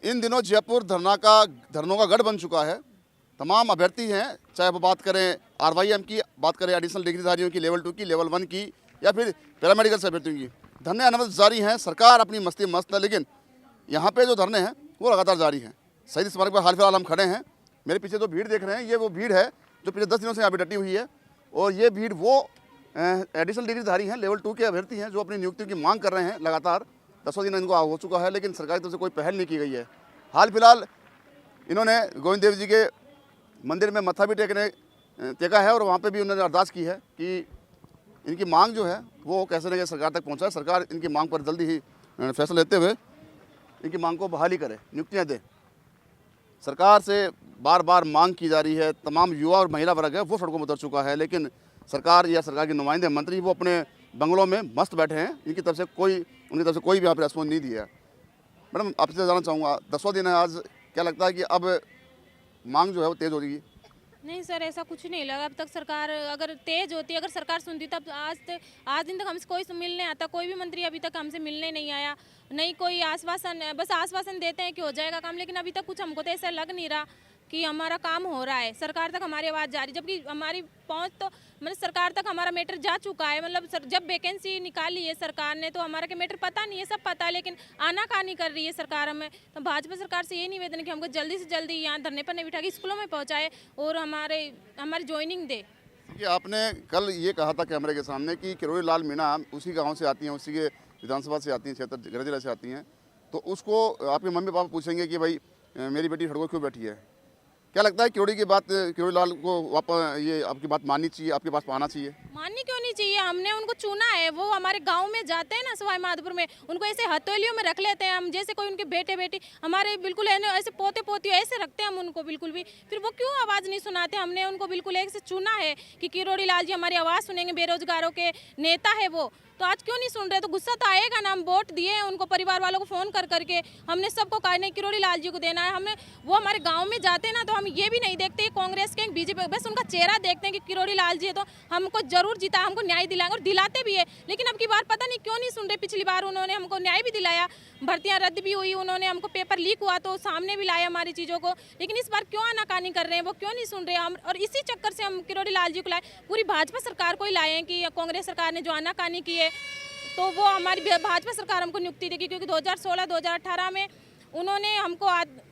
इन दिनों जयपुर धरनों का गढ़ बन चुका है। तमाम अभ्यर्थी हैं, चाहे वो बात करें RYM की, बात करें एडिशनल डिग्रीधारियों की, लेवल 2 की, लेवल 1 की, या फिर पैरामेडिकल से अभ्यर्थियों की। धरने अनवरत जारी हैं। सरकार अपनी मस्ती मस्त है, लेकिन यहाँ पे जो धरने हैं वो लगातार जारी हैं। शहीद स्मारक पर हाल फिलहाल हम खड़े हैं। मेरे पीछे जो भीड़ देख रहे हैं, ये वो भीड़ है जो पिछले 10 दिनों से यहाँ पर डटी हुई है। और ये भीड़ वो एडिशनल डिग्रीधारी हैं, लेवल 2 के अभ्यर्थी हैं, जो अपनी नियुक्तियों की मांग कर रहे हैं। लगातार 10 दिन इनको हो चुका है, लेकिन सरकार की तरफ से कोई पहल नहीं की गई है। हाल फिलहाल इन्होंने गोविंद देव जी के मंदिर में मत्था भी टेका है और वहाँ पे भी उन्होंने अरदास की है कि इनकी मांग जो है वो कैसे न कैसे सरकार तक पहुँचाए। सरकार इनकी मांग पर जल्दी ही फैसला लेते हुए इनकी मांग को बहाली करे, नियुक्तियाँ दे। सरकार से बार बार मांग की जा रही है। तमाम युवा और महिला वर्ग है वो सड़कों में उतर चुका है, लेकिन सरकार या सरकार के नुमाइंदे मंत्री वो अपने बंगलों में मस्त बैठे हैं। उनकी तरफ से कोई भी यहाँ पर रेस्पॉन्स नहीं दिया है। मैडम, आपसे जानना चाहूँगा, 10वां दिन है आज, क्या लगता है कि अब मांग जो है वो तेज़ हो रही है? नहीं सर, ऐसा कुछ नहीं लगा। अब तक सरकार अगर तेज होती, अगर सरकार सुनती, तब आज दिन तक हमसे कोई मिलने आता। कोई भी मंत्री अभी तक हमसे मिलने नहीं आया। नहीं कोई आश्वासन, बस आश्वासन देते हैं कि हो जाएगा काम, लेकिन अभी तक कुछ हमको तो ऐसा लग नहीं रहा कि हमारा काम हो रहा है। सरकार तक हमारी आवाज़ जा रही, जबकि हमारी पहुंच तो मतलब सरकार तक हमारा मैटर जा चुका है। मतलब जब वैकेंसी निकाली है सरकार ने, तो हमारा के मैटर पता नहीं है, सब पता है, लेकिन आनाकानी कर रही है सरकार हमें। तो भाजपा सरकार से ये निवेदन है कि हमको जल्दी से जल्दी यहाँ धरने पर नहीं बिठा के स्कूलों में पहुँचाए और हमारी ज्वाइनिंग दे। कि आपने कल ये कहा था कैमरे के सामने कि किरोड़ी लाल मीणा उसी गाँव से आती हैं, उसी के विधानसभा से आती हैं, क्षेत्र गृह जिला से आती हैं, तो उसको आपके मम्मी पापा पूछेंगे कि भाई मेरी बेटी सड़कों क्यों बैठी है। क्या लगता है किरोड़ी लाल को वापस ये आपकी बात माननी चाहिए, आपके पास आना चाहिए? माननी क्यों नहीं चाहिए? हमने उनको चुना है। वो हमारे गांव में जाते हैं ना, सवाई माधोपुर में, उनको ऐसे हथेलियों में रख लेते हैं हम, जैसे कोई उनके बेटे बेटी हमारे बिल्कुल है ना, ऐसे पोते पोती ऐसे रखते हैं हम उनको बिल्कुल भी। फिर वो क्यों आवाज़ नहीं सुनाते? हमने उनको बिल्कुल एक से चुना है कि किरोड़ी लाल जी हमारी आवाज़ सुनेंगे, बेरोजगारों के नेता है वो। तो आज क्यों नहीं सुन रहे? तो गुस्सा तो आएगा ना। हम वोट दिए हैं उनको, परिवार वालों को फ़ोन कर करके हमने सबको कहा नहीं किरोड़ी लाल जी को देना है। हमने वो हमारे गांव में जाते हैं ना, तो हम ये भी नहीं देखते कांग्रेस के बीजेपी, बस उनका चेहरा देखते हैं कि किरोड़ी लाल जी है तो हमको जरूर जीता, हमको न्याय दिलाएंगे, और दिलाते भी है। लेकिन अब की बार पता नहीं क्यों नहीं सुन रहे। पिछली बार उन्होंने हमको न्याय भी दिलाया, भर्तियाँ रद्द भी हुई, उन्होंने हमको पेपर लीक हुआ तो सामने भी लाया हमारी चीज़ों को, लेकिन इस बार क्यों आनाकानी कर रहे हैं? वो क्यों नहीं सुन रहे हम? और इसी चक्कर से हम किरोड़ी लाल जी को लाए, पूरी भाजपा सरकार को ही लाए हैं कि कांग्रेस सरकार ने जो आनाकानी की है, तो वो हमारी भाजपा सरकार हमको नियुक्ति देगी। क्योंकि 2016-2018 में उन्होंने हमको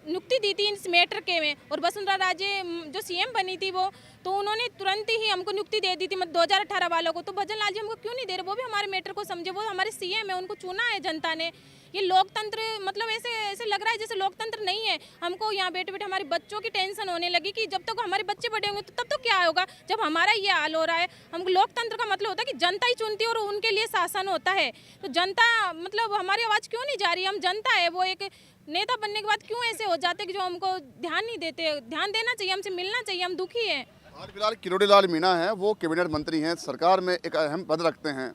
नियुक्ति दी थी इस मैटर के में, और वसुंधरा राजे जो CM बनी थी वो, तो उन्होंने तुरंत ही हमको नियुक्ति दे दी थी 2018 वालों को। तो भजन लाल जी हमको क्यों नहीं दे रहे? वो भी हमारे मैटर को समझे, वो हमारे CM है, उनको चुना है जनता ने। ये लोकतंत्र मतलब ऐसे लग रहा है जैसे लोकतंत्र नहीं है। हमको यहाँ बैठे बैठे हमारे बच्चों की टेंशन होने लगी कि जब तक हमारे बच्चे बड़े होंगे तो तब तो क्या होगा, जब हमारा ये हाल हो रहा है। हमको लोकतंत्र का मतलब होता है कि जनता ही चुनती है और उनके लिए शासन होता है। तो जनता मतलब हमारी आवाज़ क्यों नहीं जा रही? हम जनता है, वो एक नेता बनने के बाद क्यों ऐसे हो जाते कि जो हमको ध्यान नहीं देते? ध्यान देना चाहिए, हमसे मिलना चाहिए, हम दुखी हैं। हाल फिलहाल किरोड़ी लाल मीणा है, वो कैबिनेट मंत्री हैं, सरकार में एक अहम पद रखते हैं।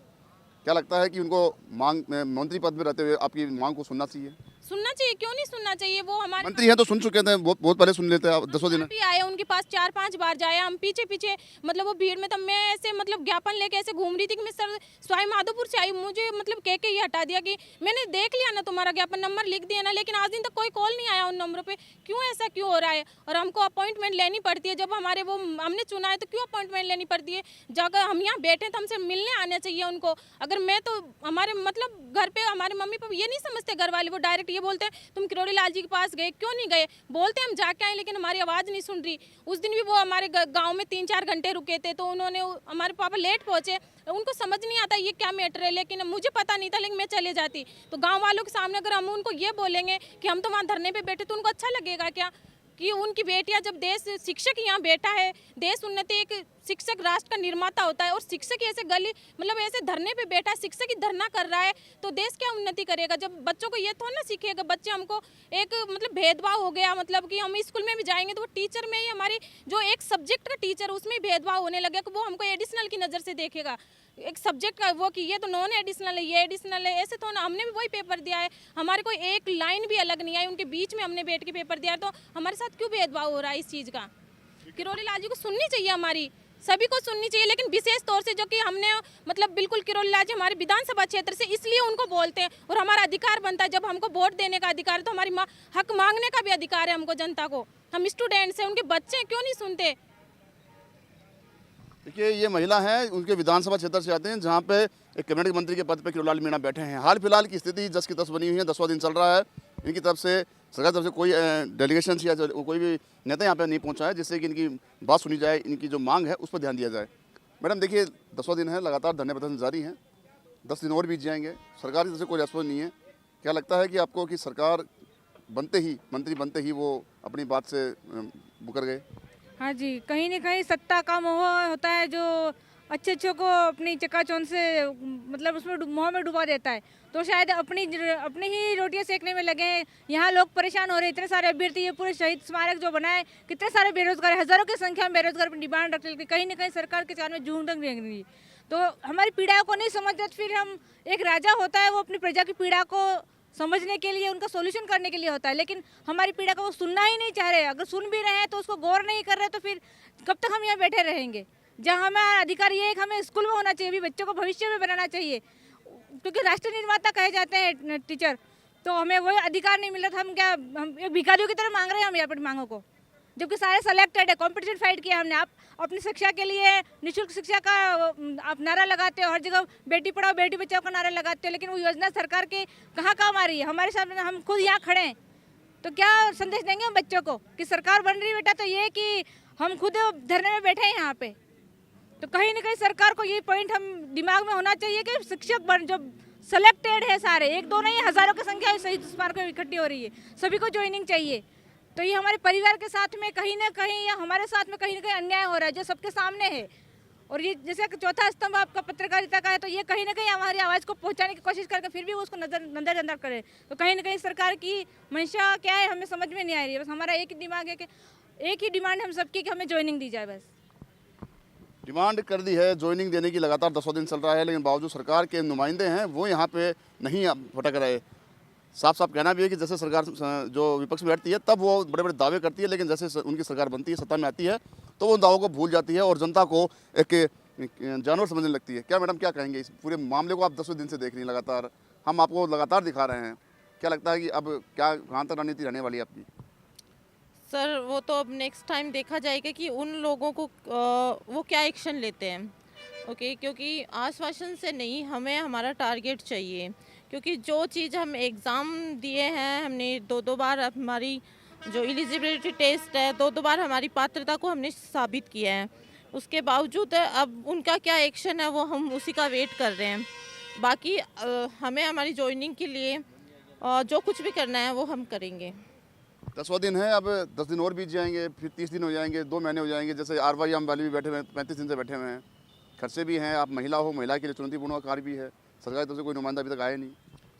क्या लगता है कि उनको मंत्री पद में रहते हुए आपकी मांग को सुनना चाहिए? सुनना चाहिए, क्यों नहीं सुनना चाहिए? वो हमारे मंत्री हैं तो सुन चुके थे, बहुत पहले सुन लेते हैं। 10 दिन भी आए, उनके पास 4-5 बार जाए, हम पीछे पीछे मतलब वो भीड़ में, तब मैं ऐसे मतलब ज्ञापन लेके ऐसे घूम रही थी कि मैं सर सवाई माधोपुर से आई, मुझे मतलब कह के ये हटा दिया कि मैंने देख लिया ना, तुम्हारा ज्ञापन नंबर लिख दिया ना, लेकिन आज दिन तक कोई कॉल नहीं आया उन नंबरों पे। क्यों ऐसा क्यों हो रहा है? और हमको अपॉइंटमेंट लेनी पड़ती है, जब हमारे वो हमने चुना है तो क्यों अपॉइंटमेंट लेनी पड़ती है? जब हम यहाँ बैठे तो हमसे मिलने आना चाहिए उनको। अगर मैं तो हमारे मतलब घर पे हमारे मम्मी पापा ये नहीं समझते, घर वाले वो डायरेक्ट ये बोलते हैं तुम किरोड़ी लाल जी के पास गए क्यों नहीं गए? बोलते हम जाके आए, लेकिन हमारी आवाज़ नहीं सुन रही। उस दिन भी वो हमारे गांव में 3-4 घंटे रुके थे, तो उन्होंने हमारे पापा लेट पहुंचे, उनको समझ नहीं आता ये क्या मैटर है, लेकिन मुझे पता नहीं था, लेकिन मैं चले जाती। तो गाँव वालों के सामने अगर हम उनको ये बोलेंगे कि हम तो वहाँ धरने पर बैठे, तो उनको अच्छा लगेगा क्या कि उनकी बेटियां, जब देश शिक्षक यहाँ बैठा है, देश उन्नति, एक शिक्षक राष्ट्र का निर्माता होता है, और शिक्षक ऐसे गली मतलब ऐसे धरने पे बैठा है, शिक्षक ही धरना कर रहा है, तो देश क्या उन्नति करेगा? जब बच्चों को ये थोड़ा ना सीखेगा, बच्चे हमको एक मतलब भेदभाव हो गया, मतलब कि हम स्कूल में भी जाएंगे तो वो टीचर में ही हमारी जो एक सब्जेक्ट का टीचर, उसमें भेदभाव होने लगे कि वो हमको एडिशनल की नज़र से देखेगा। एक सब्जेक्ट का वो कि ये तो नॉन एडिशनल है, ये एडिशनल है, ऐसे तो ना। हमने भी वही पेपर दिया है, हमारे कोई एक लाइन भी अलग नहीं आई, उनके बीच में हमने बैठ के पेपर दिया है, तो हमारे साथ क्यों भेदभाव हो रहा है इस चीज़ का? किरोड़ी लाल जी को सुननी चाहिए हमारी, सभी को सुननी चाहिए, लेकिन विशेष तौर से जो कि हमने मतलब बिल्कुल किरोलीलाल जी हमारे विधानसभा क्षेत्र से, इसलिए उनको बोलते हैं। और हमारा अधिकार बनता है, जब हमको वोट देने का अधिकार है तो हमारी हक मांगने का भी अधिकार है हमको, जनता को। हम स्टूडेंट्स हैं, उनके बच्चे क्यों नहीं सुनते। देखिए, ये महिला हैं, उनके विधानसभा क्षेत्र से आते हैं, जहाँ पे एक कैबिनेट मंत्री के पद पे किरोड़ीलाल मीणा बैठे हैं। हाल फिलहाल की स्थिति जस की तस बनी हुई है, 10वां दिन चल रहा है। इनकी तरफ से, सरकार की तरफ से कोई डेलीगेशन या कोई भी नेता यहाँ पे नहीं पहुँचा है, जिससे कि इनकी बात सुनी जाए, इनकी जो मांग है उस पर ध्यान दिया जाए। मैडम देखिए, 10वां दिन है, लगातार धरने प्रदर्शन जारी हैं, 10 दिन और बीत जाएंगे, सरकार की तरफ से कोई रेस्पॉन्स नहीं है। क्या लगता है कि आपको कि सरकार बनते ही, मंत्री बनते ही वो अपनी बात से मुकर गए? हाँ जी, कहीं न कहीं सत्ता का मोह होता है जो अच्छे को अपनी चकाचौंध से मतलब उसमें मोह में डुबा देता है। तो शायद अपनी ही रोटियां सेकने में लगे हैं। यहाँ लोग परेशान हो रहे हैं, इतने सारे अभ्यर्थी, ये पूरे शहीद स्मारक जो बना है, कितने सारे बेरोजगार, हज़ारों की संख्या में बेरोजगार अपनी डिमांड रखते हैं। कहीं न कहीं सरकार के चार में जूझ रही। तो हमारी पीड़ा को नहीं समझते, फिर हम एक राजा होता है, वो अपनी प्रजा की पीड़ा को समझने के लिए, उनका सॉल्यूशन करने के लिए होता है, लेकिन हमारी पीड़ा को वो सुनना ही नहीं चाह रहे। अगर सुन भी रहे हैं तो उसको गौर नहीं कर रहे, तो फिर कब तक हम यहाँ बैठे रहेंगे। जहाँ हमारा अधिकार ये है कि हमें स्कूल में होना चाहिए, अभी बच्चों को भविष्य में बनाना चाहिए, क्योंकि राष्ट्र निर्माता कहे जाते हैं टीचर। तो हमें वो अधिकार नहीं मिल रहा था। हम एक भिखारियों की तरह मांग रहे हैं हम यहाँ पर मांगों को, जबकि सारे सेलेक्टेड है, कॉम्पिटिशन फाइट किया हमने। आप अपनी शिक्षा के लिए निःशुल्क शिक्षा का आप नारा लगाते हो, हर जगह बेटी पढ़ाओ बेटी बचाओ का नारा लगाते हो, लेकिन वो योजना सरकार के कहाँ काम आ रही है। हमारे सामने हम खुद यहाँ खड़े हैं, तो क्या संदेश देंगे हम बच्चों को कि सरकार बन रही बेटा, तो ये कि हम खुद धरने में बैठे हैं यहाँ पे। तो कहीं ना कहीं सरकार को ये पॉइंट हम दिमाग में होना चाहिए कि शिक्षक बन जो सेलेक्टेड है सारे, एक दो नहीं, हज़ारों की संख्या शहीद स्मारक में इकट्ठी हो रही है, सभी को ज्वाइनिंग चाहिए। तो ये हमारे परिवार के साथ में कहीं ना कहीं या हमारे साथ में कहीं ना कहीं अन्याय हो रहा है जो सबके सामने है। और ये जैसे चौथा स्तंभ आपका पत्रकारिता का है, तो ये कहीं ना कहीं हमारी आवाज़ को पहुंचाने की कोशिश करके फिर भी उसको नज़रअंदाज करे। तो कहीं ना कहीं सरकार की मंशा क्या है हमें समझ में नहीं आ रही है। बस हमारा एक ही दिमाग है कि एक ही डिमांड हम सबकी कि हमें ज्वाइनिंग दी जाए। बस डिमांड कर दी है ज्वाइनिंग देने की, लगातार 10वां दिन चल रहा है, लेकिन बावजूद सरकार के नुमाइंदे हैं वो यहाँ पे नहीं भटक रहे। साफ साफ कहना भी है कि जैसे सरकार जो विपक्ष में बैठती है तब वो बड़े बड़े दावे करती है, लेकिन जैसे उनकी सरकार बनती है, सत्ता में आती है, तो वो उन दावों को भूल जाती है और जनता को एक जानवर समझने लगती है। क्या मैडम, क्या कहेंगे इस पूरे मामले को? आप 10वें दिन से देख रही हैं, लगातार हम आपको लगातार दिखा रहे हैं। क्या लगता है कि अब क्या कहाँ तक रणनीति रहने वाली है आपकी? सर वो तो अब नेक्स्ट टाइम देखा जाएगा कि उन लोगों को वो क्या एक्शन लेते हैं। ओके, क्योंकि आश्वासन से नहीं, हमें हमारा टारगेट चाहिए। क्योंकि जो चीज़ हम एग्ज़ाम दिए हैं, हमने दो बार हमारी जो एलिजिबिलिटी टेस्ट है, दो बार हमारी पात्रता को हमने साबित किया है, उसके बावजूद अब उनका क्या एक्शन है वो हम उसी का वेट कर रहे हैं। बाकी हमें हमारी ज्वाइनिंग के लिए जो कुछ भी करना है वो हम करेंगे। 10वां दिन है, अब 10 दिन और बीत जाएंगे, फिर 30 दिन हो जाएंगे, 2 महीने हो जाएंगे। जैसे RY हम वाले भी बैठे हुए हैं, 35 दिन से बैठे हुए हैं, खर्चे भी हैं, आप महिला हो, महिला के लिए चुनौतीपूर्ण कार्य भी है, सरकार की तरफ से कोई नुमाइंदा अभी तक आया नहीं।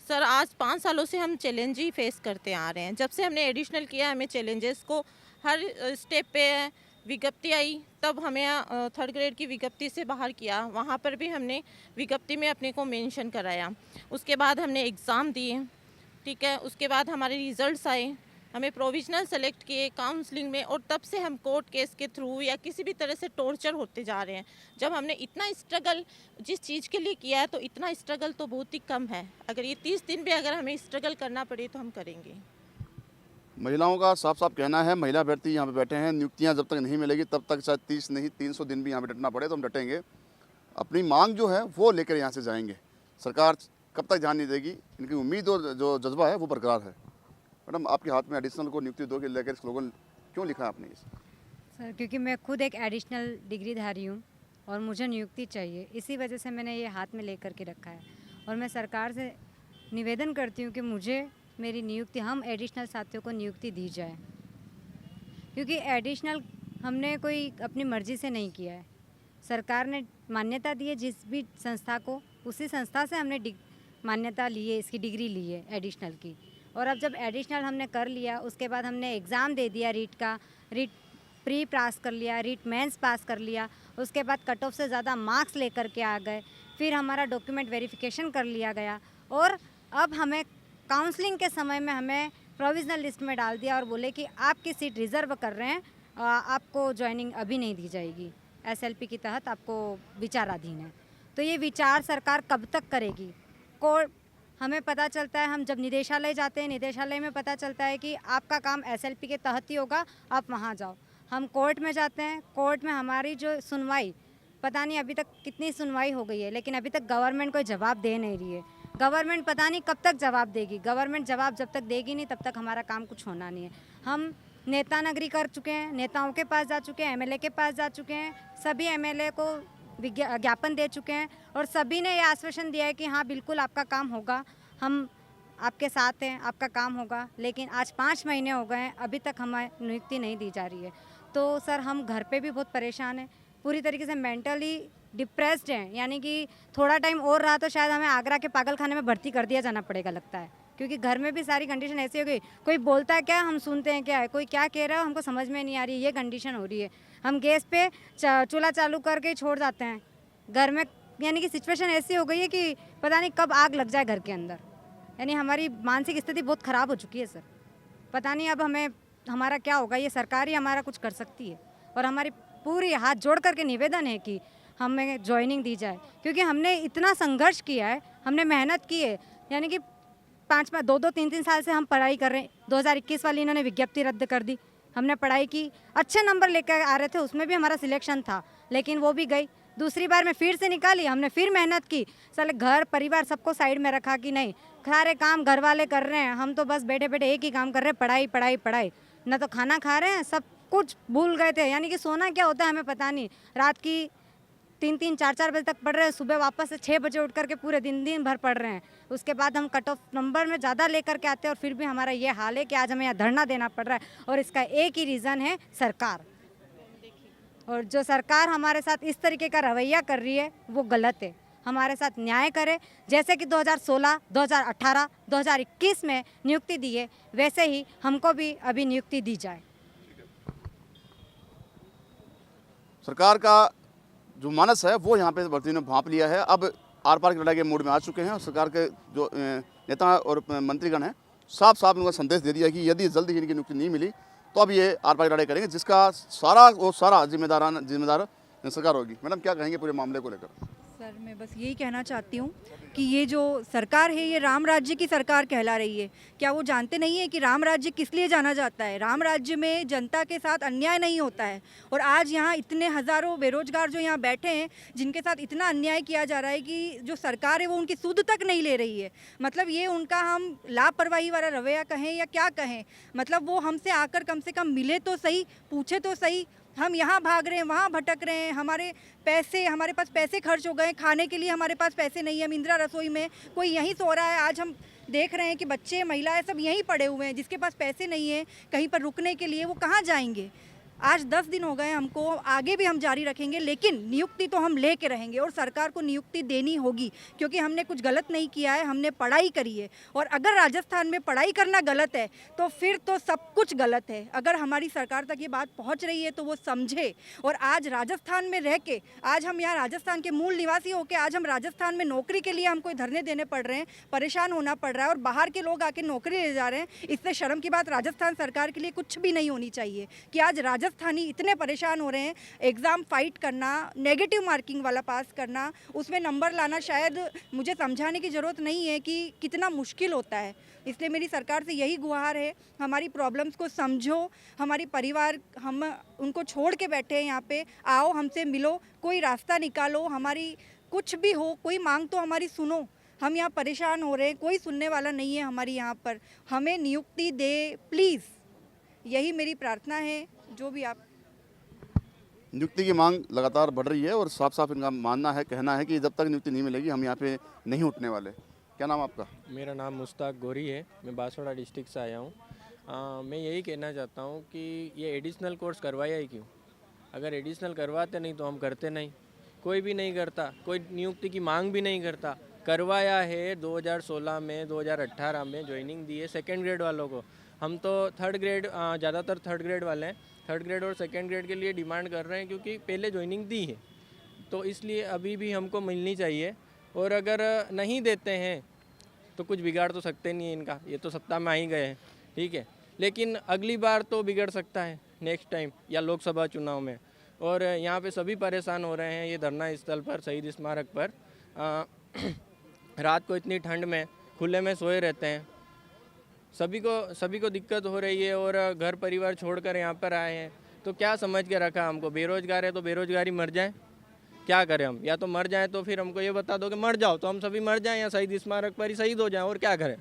सर आज 5 सालों से हम चैलेंज ही फेस करते आ रहे हैं। जब से हमने एडिशनल किया, हमें चैलेंजेस को हर स्टेप पे विज्ञप्ति आई, तब हमें 3rd ग्रेड की विज्ञप्ति से बाहर किया, वहाँ पर भी हमने विज्ञप्ति में अपने को मेंशन कराया। उसके बाद हमने एग्ज़ाम दिए, ठीक है, उसके बाद हमारे रिजल्ट्स आए, हमें प्रोविजनल सेलेक्ट किए काउंसलिंग में, और तब से हम कोर्ट केस के थ्रू या किसी भी तरह से टॉर्चर होते जा रहे हैं। जब हमने इतना स्ट्रगल जिस चीज़ के लिए किया है, तो इतना स्ट्रगल तो बहुत ही कम है। अगर ये 30 दिन भी अगर हमें स्ट्रगल करना पड़े तो हम करेंगे। महिलाओं का साफ साफ कहना है, महिला अभ्यर्थी यहाँ पे बैठे हैं, नियुक्तियाँ जब तक नहीं मिलेगी तब तक शायद 30 नहीं 300 दिन भी यहाँ पे डटना पड़े तो हम डटेंगे। अपनी मांग जो है वो लेकर यहाँ से जाएंगे। सरकार कब तक ध्यान नहीं देगी, इनकी उम्मीद और जो जज्बा है वो बरकरार है। मैडम, आपके हाथ में एडिशनल को नियुक्ति दो के लेकर स्लोगन क्यों लिखा है आपने इस? सर क्योंकि मैं खुद एक एडिशनल डिग्रीधारी हूँ और मुझे नियुक्ति चाहिए, इसी वजह से मैंने ये हाथ में लेकर के रखा है। और मैं सरकार से निवेदन करती हूँ कि मुझे मेरी नियुक्ति, हम एडिशनल साथियों को नियुक्ति दी जाए, क्योंकि एडिशनल हमने कोई अपनी मर्ज़ी से नहीं किया है। सरकार ने मान्यता दी है जिस भी संस्था को, उसी संस्था से हमने मान्यता ली है, इसकी डिग्री ली है एडिशनल की। और अब जब एडिशनल हमने कर लिया, उसके बाद हमने एग्ज़ाम दे दिया, रीट का, रीट प्री पास कर लिया, रीट मेंस पास कर लिया, उसके बाद कट ऑफ से ज़्यादा मार्क्स लेकर के आ गए, फिर हमारा डॉक्यूमेंट वेरिफिकेशन कर लिया गया, और अब हमें काउंसलिंग के समय में हमें प्रोविज़नल लिस्ट में डाल दिया और बोले कि आपकी सीट रिज़र्व कर रहे हैं, आपको ज्वाइनिंग अभी नहीं दी जाएगी। एसएलपी के तहत आपको विचाराधीन है। तो ये विचार सरकार कब तक करेगी? कोर्ट हमें पता चलता है, हम जब निदेशालय जाते हैं, निदेशालय में पता चलता है कि आपका काम एसएलपी के तहत ही होगा, आप वहाँ जाओ। हम कोर्ट में जाते हैं, कोर्ट में हमारी जो सुनवाई, पता नहीं अभी तक कितनी सुनवाई हो गई है, लेकिन अभी तक गवर्नमेंट कोई जवाब दे नहीं रही है। गवर्नमेंट पता नहीं कब तक जवाब देगी। गवर्नमेंट जवाब जब तक देगी नहीं, तब तक हमारा काम कुछ होना नहीं है। हम नेता नगरी कर चुके हैं, नेताओं के पास जा चुके हैं, एमएलए के पास जा चुके हैं, सभी एमएलए को ज्ञापन दे चुके हैं और सभी ने ये आश्वासन दिया है कि हाँ बिल्कुल आपका काम होगा, हम आपके साथ हैं, आपका काम होगा। लेकिन आज 5 महीने हो गए हैं, अभी तक हमें नियुक्ति नहीं दी जा रही है। तो सर हम घर पे भी बहुत परेशान हैं, पूरी तरीके से मेंटली डिप्रेस्ड हैं। यानी कि थोड़ा टाइम और रहा तो शायद हमें आगरा के पागलखाने में भर्ती कर दिया जाना पड़ेगा लगता है, क्योंकि घर में भी सारी कंडीशन ऐसी हो गई। कोई बोलता है क्या, हम सुनते हैं क्या है, कोई क्या कह रहा है हमको समझ में नहीं आ रही है, ये कंडीशन हो रही है। हम गैस पे चूल्हा चालू करके ही छोड़ जाते हैं घर में। यानी कि सिचुएशन ऐसी हो गई है कि पता नहीं कब आग लग जाए घर के अंदर। यानी हमारी मानसिक स्थिति बहुत ख़राब हो चुकी है सर। पता नहीं अब हमारा क्या होगा, ये सरकार ही हमारा कुछ कर सकती है। और हमारी पूरी हाथ जोड़ करके निवेदन है कि हमें ज्वाइनिंग दी जाए, क्योंकि हमने इतना संघर्ष किया है, हमने मेहनत की है। यानी कि 2-3 साल से हम पढ़ाई कर रहे हैं। 2021 वाली इन्होंने विज्ञप्ति रद्द कर दी। हमने पढ़ाई की, अच्छे नंबर लेकर आ रहे थे, उसमें भी हमारा सिलेक्शन था, लेकिन वो भी गई। दूसरी बार में फिर से निकाली, हमने फिर मेहनत की, साले घर परिवार सबको साइड में रखा कि नहीं सारे काम घर वाले कर रहे हैं, हम तो बस बैठे बैठे एक ही काम कर रहे हैं, पढ़ाई पढ़ाई पढ़ाई। ना तो खाना खा रहे हैं, सब कुछ भूल गए थे। यानी कि सोना क्या होता है हमें पता नहीं। रात की 3-3, 4-4 बजे तक पढ़ रहे हैं, सुबह वापस से 6 बजे उठ करके पूरे दिन भर पढ़ रहे हैं। उसके बाद हम कट ऑफ नंबर में ज़्यादा लेकर के आते हैं, और फिर भी हमारा ये हाल है कि आज हमें यहाँ धरना देना पड़ रहा है। और इसका एक ही रीज़न है सरकार। और जो सरकार हमारे साथ इस तरीके का रवैया कर रही है वो गलत है। हमारे साथ न्याय करे, जैसे कि 2016, 2018, 2021 में नियुक्ति दी है, वैसे ही हमको भी अभी नियुक्ति दी जाए। सरकार का जो मानस है वो यहाँ पे भर्ती ने भांप लिया है। अब आर पार की लड़ाई के मोड में आ चुके हैं और सरकार के जो नेता और मंत्रीगण हैं साफ साफ उनको संदेश दे दिया कि यदि जल्दी इनकी नियुक्ति नहीं मिली तो अब ये आर पार की लड़ाई करेंगे, जिसका सारा जिम्मेदार सरकार होगी। मैडम क्या कहेंगे पूरे मामले को लेकर? सर मैं बस यही कहना चाहती हूँ कि ये जो सरकार है ये राम राज्य की सरकार कहला रही है। क्या वो जानते नहीं है कि राम राज्य किस लिए जाना जाता है? राम राज्य में जनता के साथ अन्याय नहीं होता है। और आज यहाँ इतने हज़ारों बेरोजगार जो यहाँ बैठे हैं, जिनके साथ इतना अन्याय किया जा रहा है कि जो सरकार है वो उनकी सुध तक नहीं ले रही है। मतलब ये उनका हम लापरवाही वाला रवैया कहें या क्या कहें, मतलब वो हमसे आकर कम से कम मिले तो सही, पूछे तो सही। हम यहाँ भाग रहे हैं, वहाँ भटक रहे हैं, हमारे पास पैसे खर्च हो गए, खाने के लिए हमारे पास पैसे नहीं है। हम इंदिरा रसोई में कोई यहीं सो रहा है। आज हम देख रहे हैं कि बच्चे महिलाएं सब यहीं पड़े हुए हैं। जिसके पास पैसे नहीं है कहीं पर रुकने के लिए, वो कहाँ जाएंगे? आज 10 दिन हो गए हमको, आगे भी हम जारी रखेंगे, लेकिन नियुक्ति तो हम लेके रहेंगे और सरकार को नियुक्ति देनी होगी, क्योंकि हमने कुछ गलत नहीं किया है, हमने पढ़ाई करी है। और अगर राजस्थान में पढ़ाई करना गलत है तो फिर तो सब कुछ गलत है। अगर हमारी सरकार तक ये बात पहुंच रही है तो वो समझे। और आज राजस्थान में रह के, आज हम यहाँ राजस्थान के मूल निवासी होकर आज हम राजस्थान में नौकरी के लिए हमको धरने देने पड़ रहे हैं, परेशान होना पड़ रहा है, और बाहर के लोग आके नौकरी ले जा रहे हैं। इससे शर्म की बात राजस्थान सरकार के लिए कुछ भी नहीं होनी चाहिए कि आज राजस्थानी इतने परेशान हो रहे हैं। एग्ज़ाम फाइट करना, नेगेटिव मार्किंग वाला पास करना, उसमें नंबर लाना, शायद मुझे समझाने की ज़रूरत नहीं है कि कितना मुश्किल होता है। इसलिए मेरी सरकार से यही गुहार है, हमारी प्रॉब्लम्स को समझो। हमारी परिवार हम उनको छोड़ के बैठे हैं यहाँ पे, आओ हमसे मिलो, कोई रास्ता निकालो। हमारी कुछ भी हो, कोई मांग तो हमारी सुनो। हम यहाँ परेशान हो रहे हैं, कोई सुनने वाला नहीं है हमारी यहाँ पर। हमें नियुक्ति दे प्लीज़, यही मेरी प्रार्थना है। जो भी आप नियुक्ति की मांग लगातार बढ़ रही है और साफ साफ इनका मानना है, कहना है कि जब तक नियुक्ति नहीं मिलेगी हम यहाँ पे नहीं उठने वाले। क्या नाम आपका? मेरा नाम मुश्ताक गोरी है, मैं बांसवाड़ा डिस्ट्रिक्ट से आया हूँ। मैं यही कहना चाहता हूँ कि ये एडिशनल कोर्स करवाया ही क्यों? अगर एडिशनल करवाते नहीं तो हम करते नहीं, कोई भी नहीं करता, कोई नियुक्ति की मांग भी नहीं करता। करवाया है 2016 में, 2018 में ज्वाइनिंग दी है सेकेंड ग्रेड वालों को। हम तो थर्ड ग्रेड, ज़्यादातर थर्ड ग्रेड वाले हैं, थर्ड ग्रेड और सेकेंड ग्रेड के लिए डिमांड कर रहे हैं, क्योंकि पहले ज्वाइनिंग दी है तो इसलिए अभी भी हमको मिलनी चाहिए। और अगर नहीं देते हैं तो कुछ बिगाड़ तो सकते नहीं है इनका, ये तो सत्ता में आ ही गए हैं, ठीक है, लेकिन अगली बार तो बिगड़ सकता है नेक्स्ट टाइम या लोकसभा चुनाव में। और यहाँ पे सभी परेशान हो रहे हैं ये धरना स्थल पर, शहीद स्मारक पर। रात को इतनी ठंड में खुले में सोए रहते हैं, सभी को दिक्कत हो रही है और घर परिवार छोड़कर यहाँ पर आए हैं। तो क्या समझ के रखा हमको? बेरोजगार है तो बेरोजगारी मर जाए, क्या करें हम? या तो मर जाएं तो फिर हमको ये बता दो कि मर जाओ तो हम सभी मर जाएं, या शहीद स्मारक पर ही शहीद हो जाएं, और क्या करें?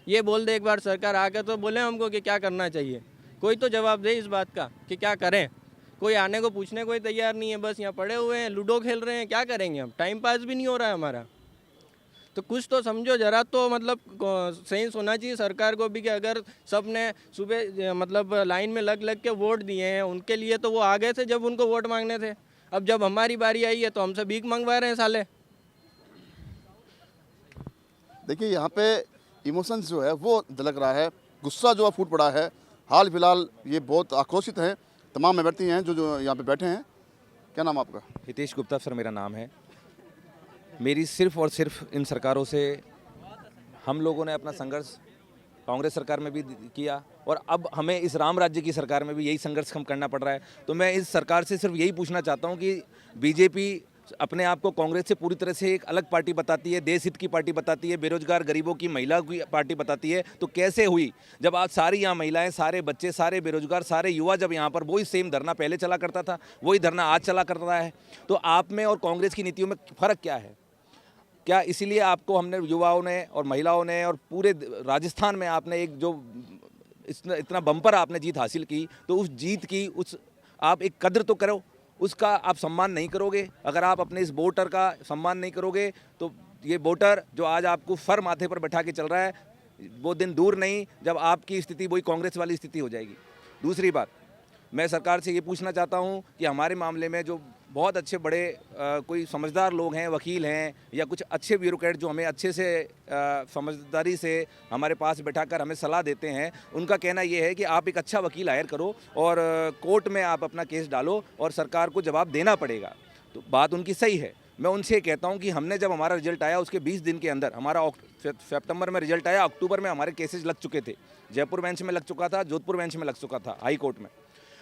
ये बोल दे एक बार सरकार आके, तो बोले हमको कि क्या करना चाहिए। कोई तो जवाब दे इस बात का कि क्या करें। कोई आने को पूछने कोई तैयार नहीं है, बस यहाँ पड़े हुए हैं, लूडो खेल रहे हैं। क्या करेंगे हम? टाइम पास भी नहीं हो रहा है हमारा। तो कुछ तो समझो जरा, तो मतलब सेंस होना चाहिए सरकार को भी कि अगर सब ने सुबह मतलब लाइन में लग लग के वोट दिए हैं उनके लिए, तो वो आ गए थे जब उनको वोट मांगने थे। अब जब हमारी बारी आई है तो हमसे भीख मंगवा रहे हैं साले। देखिए यहाँ पे इमोशंस जो है वो झलक रहा है, गुस्सा जो है फूट पड़ा है। हाल फिलहाल ये बहुत आक्रोशित हैं तमाम अभ्यर्थी हैं जो यहाँ पे बैठे हैं। क्या नाम आपका? हितेश गुप्ता सर मेरा नाम है। मेरी सिर्फ और सिर्फ इन सरकारों से, हम लोगों ने अपना संघर्ष कांग्रेस सरकार में भी किया और अब हमें इस राम राज्य की सरकार में भी यही संघर्ष हम करना पड़ रहा है। तो मैं इस सरकार से सिर्फ यही पूछना चाहता हूं कि बीजेपी अपने आप को कांग्रेस से पूरी तरह से एक अलग पार्टी बताती है, देश हित की पार्टी बताती है, बेरोजगार गरीबों की महिला की पार्टी बताती है। तो कैसे हुई जब आज सारी यहाँ महिलाएं, सारे बच्चे, सारे बेरोजगार, सारे युवा जब यहाँ पर वही सेम धरना पहले चला करता था, वही धरना आज चला करता है। तो आप में और कांग्रेस की नीतियों में फ़र्क क्या है? क्या इसीलिए आपको हमने युवाओं ने और महिलाओं ने और पूरे राजस्थान में आपने एक जो इतना बम्पर आपने जीत हासिल की, तो उस जीत की आप एक कद्र तो करो, उसका आप सम्मान नहीं करोगे। अगर आप अपने इस वोटर का सम्मान नहीं करोगे तो ये वोटर जो आज आपको फर माथे पर बैठा के चल रहा है, वो दिन दूर नहीं जब आपकी स्थिति वही कांग्रेस वाली स्थिति हो जाएगी। दूसरी बात, मैं सरकार से ये पूछना चाहता हूँ कि हमारे मामले में जो बहुत अच्छे बड़े कोई समझदार लोग हैं, वकील हैं या कुछ अच्छे ब्यूरोक्रेट जो हमें अच्छे से समझदारी से हमारे पास बैठाकर हमें सलाह देते हैं, उनका कहना ये है कि आप एक अच्छा वकील हायर करो और कोर्ट में आप अपना केस डालो और सरकार को जवाब देना पड़ेगा। तो बात उनकी सही है। मैं उनसे कहता हूं कि हमने जब हमारा रिजल्ट आया उसके 20 दिन के अंदर, हमारा सितंबर में रिजल्ट आया, अक्टूबर में हमारे केसेस लग चुके थे। जयपुर बेंच में लग चुका था, जोधपुर बेंच में लग चुका था, हाई कोर्ट में।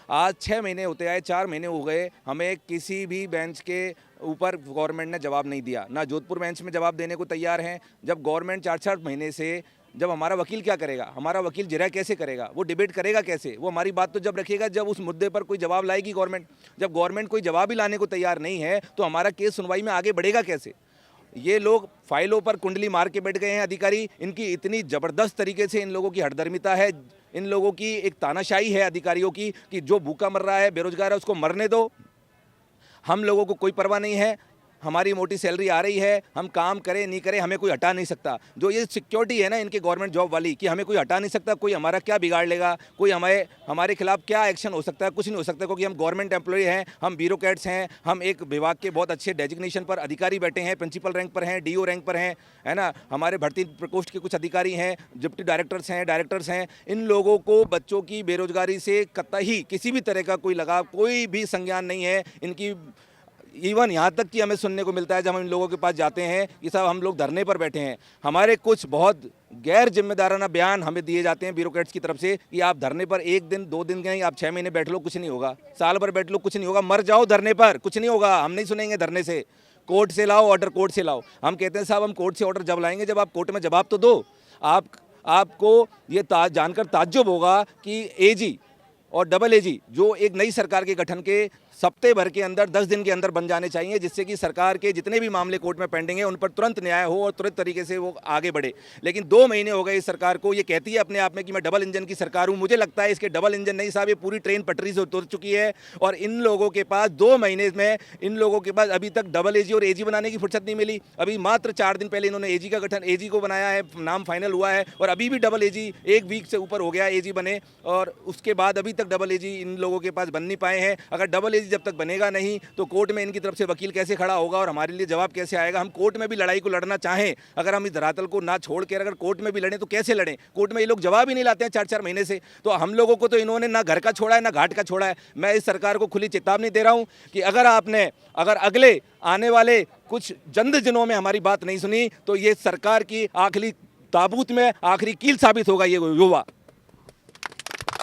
आज 6 महीने होते आए, 4 महीने हो गए, हमें किसी भी बेंच के ऊपर गवर्नमेंट ने जवाब नहीं दिया। ना जोधपुर बेंच में जवाब देने को तैयार हैं। जब गवर्नमेंट 4-4 महीने से, जब हमारा वकील क्या करेगा? हमारा वकील जिरह कैसे करेगा? वो डिबेट करेगा कैसे? वो हमारी बात तो जब रखेगा जब उस मुद्दे पर कोई जवाब लाएगी गवर्नमेंट। जब गवर्नमेंट कोई जवाब ही लाने को तैयार नहीं है तो हमारा केस सुनवाई में आगे बढ़ेगा कैसे? ये लोग फाइलों पर कुंडली मार के बैठ गए हैं अधिकारी। इनकी इतनी ज़बरदस्त तरीके से इन लोगों की हठधर्मिता है, इन लोगों की एक तानाशाही है अधिकारियों की कि जो भूखा मर रहा है, बेरोजगार है, उसको मरने दो। हम लोगों को कोई परवाह नहीं है, हमारी मोटी सैलरी आ रही है, हम काम करें नहीं करें हमें कोई हटा नहीं सकता। जो ये सिक्योरिटी है ना इनके गवर्नमेंट जॉब वाली कि हमें कोई हटा नहीं सकता, कोई हमारा क्या बिगाड़ लेगा, कोई हमारे खिलाफ क्या एक्शन हो सकता है, कुछ नहीं हो सकता, क्योंकि हम गवर्नमेंट एम्प्लॉय हैं, हम ब्यूरोक्रेट्स हैं, हम एक विभाग के बहुत अच्छे डेजिग्नेशन पर अधिकारी बैठे हैं, प्रिंसिपल रैंक पर हैं, DO रैंक पर हैं, है ना। हमारे भर्ती प्रकोष्ठ के कुछ अधिकारी हैं, डिप्टी डायरेक्टर्स हैं। इन लोगों को बच्चों की बेरोजगारी से कतई किसी भी तरह का कोई लगाव, कोई भी संज्ञान नहीं है इनकी। इवन यहाँ तक कि हमें सुनने को मिलता है जब हम इन लोगों के पास जाते हैं कि साहब हम लोग धरने पर बैठे हैं, हमारे कुछ बहुत गैर जिम्मेदाराना बयान हमें दिए जाते हैं ब्यूरोक्रेट्स की तरफ से कि आप धरने पर 1 दिन 2 दिन नहीं, आप 6 महीने बैठ लो कुछ नहीं होगा, साल भर बैठ लो कुछ नहीं होगा, मर जाओ धरने पर कुछ नहीं होगा, हम नहीं सुनेंगे धरने से। कोर्ट से लाओ ऑर्डर, कोर्ट से लाओ। हम कहते हैं साहब हम कोर्ट से ऑर्डर जब लाएंगे जब आप कोर्ट में जवाब तो दो। आपको ये जानकर ताज्जुब होगा कि AG और AA जो एक नई सरकार के गठन के हफ्ते भर के अंदर 10 दिन के अंदर बन जाने चाहिए, जिससे कि सरकार के जितने भी मामले कोर्ट में पेंडिंग है उन पर तुरंत न्याय हो और तुरंत तरीके से वो आगे बढ़े। लेकिन 2 महीने हो गए इस सरकार को, ये कहती है अपने आप में कि मैं डबल इंजन की सरकार हूँ। मुझे लगता है इसके डबल इंजन नहीं साहब, ये पूरी ट्रेन पटरी से उतर चुकी है और इन लोगों के पास 2 महीने में इन लोगों के पास अभी तक AA और AG बनाने की फुर्सत नहीं मिली। अभी मात्र 4 दिन पहले इन्होंने AG का गठन, AG को बनाया है, नाम फाइनल हुआ है और अभी भी AA 1 वीक से ऊपर हो गया AG बने और उसके बाद अभी तक AA इन लोगों के पास बन नहीं पाए हैं। अगर AA जब तक बनेगा नहीं तो कोर्ट में इनकी तरफ से वकील कैसे खड़ा होगा और हमारे लिए जवाब कैसे आएगा? हम कोर्ट में भी लड़ाई को लड़ना चाहें, अगर हम इस धरातल को ना छोड़ के अगर कोर्ट में भी लड़ें तो कैसे लड़ें? कोर्ट में ये लोग जवाब ही नहीं लाते हैं 4-4 महीने से। तो हम लोगों को तो इन्होंने ना घर का छोड़ा है ना घाट का छोड़ा है। मैं इस सरकार को खुली चेतावनी दे रहा हूं कि अगर अगले आने वाले कुछ चंद दिनों में हमारी बात नहीं सुनी तो ये सरकार की आखिरी ताबूत में आखिरी कील साबित होगा ये युवा।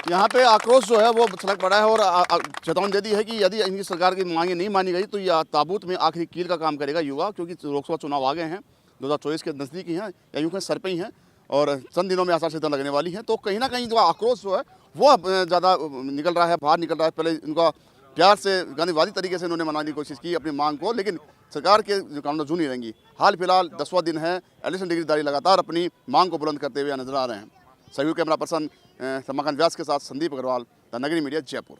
यहाँ पे आक्रोश जो है वो छलक पड़ा है और चेतावनी दे दी है कि यदि इनकी सरकार की मांगे नहीं मानी गई तो यह ताबूत में आखिरी कील का काम करेगा युवा, क्योंकि लोकसभा चुनाव आ गए हैं, 2024 के नज़दीक ही हैं या यूँ कहें सर पे ही हैं और चंद दिनों में आचार संहिता लगने वाली है। तो कहीं ना कहीं जो आक्रोश जो है वो ज़्यादा निकल रहा है, बाहर निकल रहा है। पहले इनका प्यार से गांधीवादी तरीके से इन्होंने मनाने की कोशिश की अपनी मांग को, लेकिन सरकार के जो कानून जू नहीं रहेंगी। हाल फिलहाल 10वां दिन है, एडिशनल डिग्रीधारी लगातार अपनी मांग को बुलंद करते हुए नजर आ रहे हैं। सहयोग कैमरा पर्सन रमाकांत व्यास के साथ संदीप अग्रवाल, द नगरी मीडिया, जयपुर।